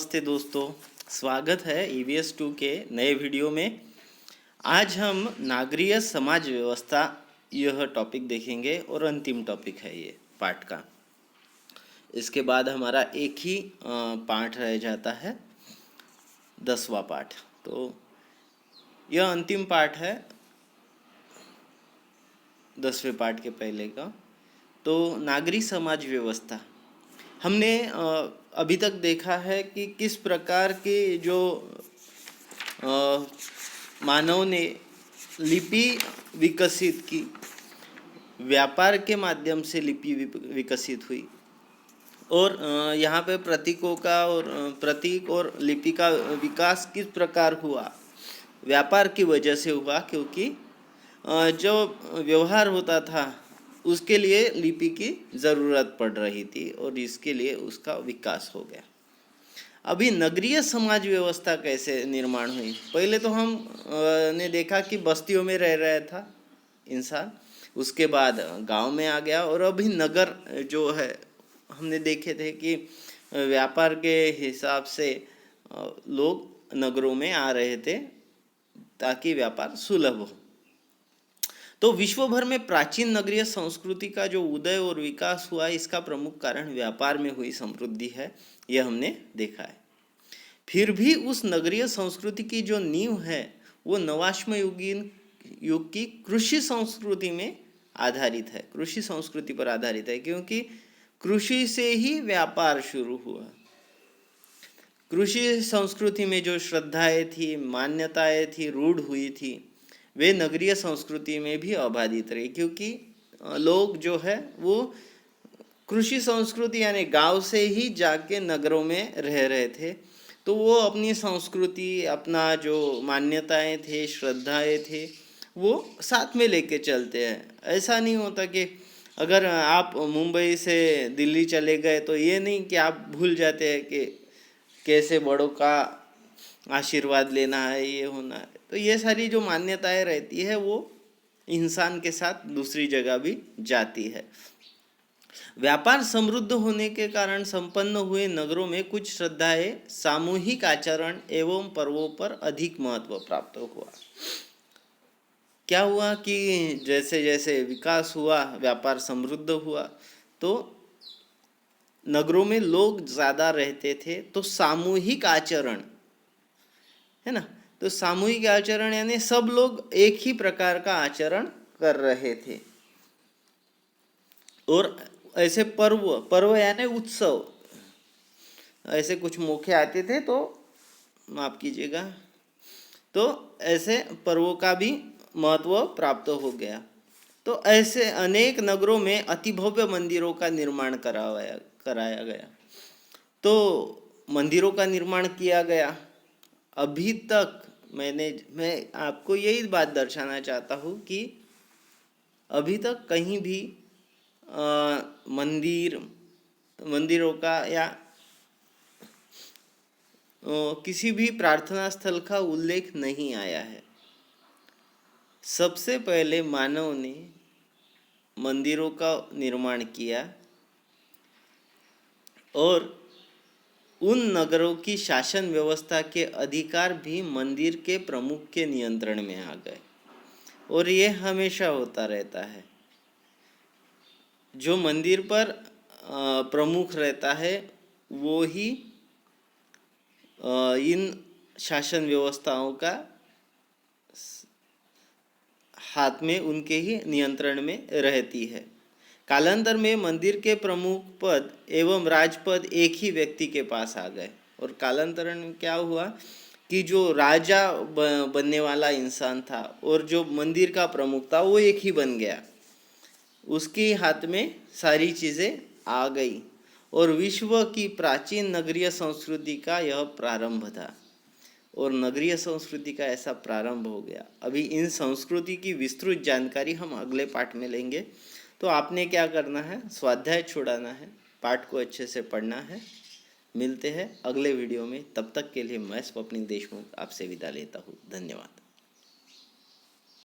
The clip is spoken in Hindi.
नमस्ते दोस्तों, स्वागत है EVS 2 के नए वीडियो में। आज हम नागरिक समाज व्यवस्था यह टॉपिक देखेंगे और अंतिम टॉपिक है ये पाठ का। इसके बाद हमारा एक ही पाठ रह जाता है, 10वां पाठ। तो यह अंतिम पाठ है 10वें पाठ के पहले का। तो नागरिक समाज व्यवस्था हमने अभी तक देखा है कि किस प्रकार के जो मानव ने लिपि विकसित की, व्यापार के माध्यम से लिपि विकसित हुई और यहाँ पे प्रतीकों का और प्रतीक और लिपि का विकास किस प्रकार हुआ, व्यापार की वजह से हुआ, क्योंकि जो व्यवहार होता था उसके लिए लिपि की ज़रूरत पड़ रही थी और इसके लिए उसका विकास हो गया। अभी नगरीय समाज व्यवस्था कैसे निर्माण हुई? पहले तो हम ने देखा कि बस्तियों में रह रहा था इंसान, उसके बाद गांव में आ गया और अभी नगर जो है हमने देखे थे कि व्यापार के हिसाब से लोग नगरों में आ रहे थे ताकि व्यापार सुलभ हो। तो विश्व भर में प्राचीन नगरीय संस्कृति का जो उदय और विकास हुआ, इसका प्रमुख कारण व्यापार में हुई समृद्धि है, यह हमने देखा है। फिर भी उस नगरीय संस्कृति की जो नींव है वो नवाश्म युगीन युग की कृषि संस्कृति में आधारित है, कृषि संस्कृति पर आधारित है, क्योंकि कृषि से ही व्यापार शुरू हुआ। कृषि संस्कृति में जो श्रद्धाएं थी, मान्यताएं थी, रूढ़ हुई थी, वे नगरीय संस्कृति में भी अबाधित रही, क्योंकि लोग जो है वो कृषि संस्कृति यानी गांव से ही जाके नगरों में रह रहे थे। तो वो अपनी संस्कृति, अपना जो मान्यताएं थे, श्रद्धाएं थे, वो साथ में लेके चलते हैं। ऐसा नहीं होता कि अगर आप मुंबई से दिल्ली चले गए तो ये नहीं कि आप भूल जाते हैं कि कैसे बड़ों का आशीर्वाद लेना है, ये होना है। तो ये सारी जो मान्यताएं रहती है वो इंसान के साथ दूसरी जगह भी जाती है। व्यापार समृद्ध होने के कारण संपन्न हुए नगरों में कुछ श्रद्धाएं, सामूहिक आचरण एवं पर्वों पर अधिक महत्व प्राप्त हुआ। क्या हुआ कि जैसे जैसे विकास हुआ, व्यापार समृद्ध हुआ, तो नगरों में लोग ज़्यादा रहते थे, तो सामूहिक आचरण है ना, तो सामूहिक आचरण यानी सब लोग एक ही प्रकार का आचरण कर रहे थे। और ऐसे पर्व यानी उत्सव, ऐसे कुछ मौके आते थे, तो माफ कीजिएगा, तो ऐसे पर्वों का भी महत्व प्राप्त हो गया। तो ऐसे अनेक नगरों में अति भव्य मंदिरों का निर्माण कराया गया। तो मंदिरों का निर्माण किया गया। अभी तक मैं आपको यही बात दर्शाना चाहता हूँ कि अभी तक कहीं भी मंदिरों का या किसी भी प्रार्थना स्थल का उल्लेख नहीं आया है। सबसे पहले मानव ने मंदिरों का निर्माण किया और उन नगरों की शासन व्यवस्था के अधिकार भी मंदिर के प्रमुख के नियंत्रण में आ गए, और ये हमेशा होता रहता है। जो मंदिर पर प्रमुख रहता है वो ही इन शासन व्यवस्थाओं का हाथ में, उनके ही नियंत्रण में रहती है। कालांतर में मंदिर के प्रमुख पद एवं राजपद एक ही व्यक्ति के पास आ गए, और कालांतर में क्या हुआ कि जो राजा बनने वाला इंसान था और जो मंदिर का प्रमुख था वो एक ही बन गया, उसके हाथ में सारी चीज़ें आ गई, और विश्व की प्राचीन नगरीय संस्कृति का यह प्रारंभ था। और नगरीय संस्कृति का ऐसा प्रारंभ हो गया। अभी इन संस्कृति की विस्तृत जानकारी हम अगले पाठ में लेंगे। तो आपने क्या करना है, स्वाध्याय छुड़ाना है, पाठ को अच्छे से पढ़ना है। मिलते हैं अगले वीडियो में, तब तक के लिए मैं स्वप्निल देशमुख आपसे विदा लेता हूँ। धन्यवाद।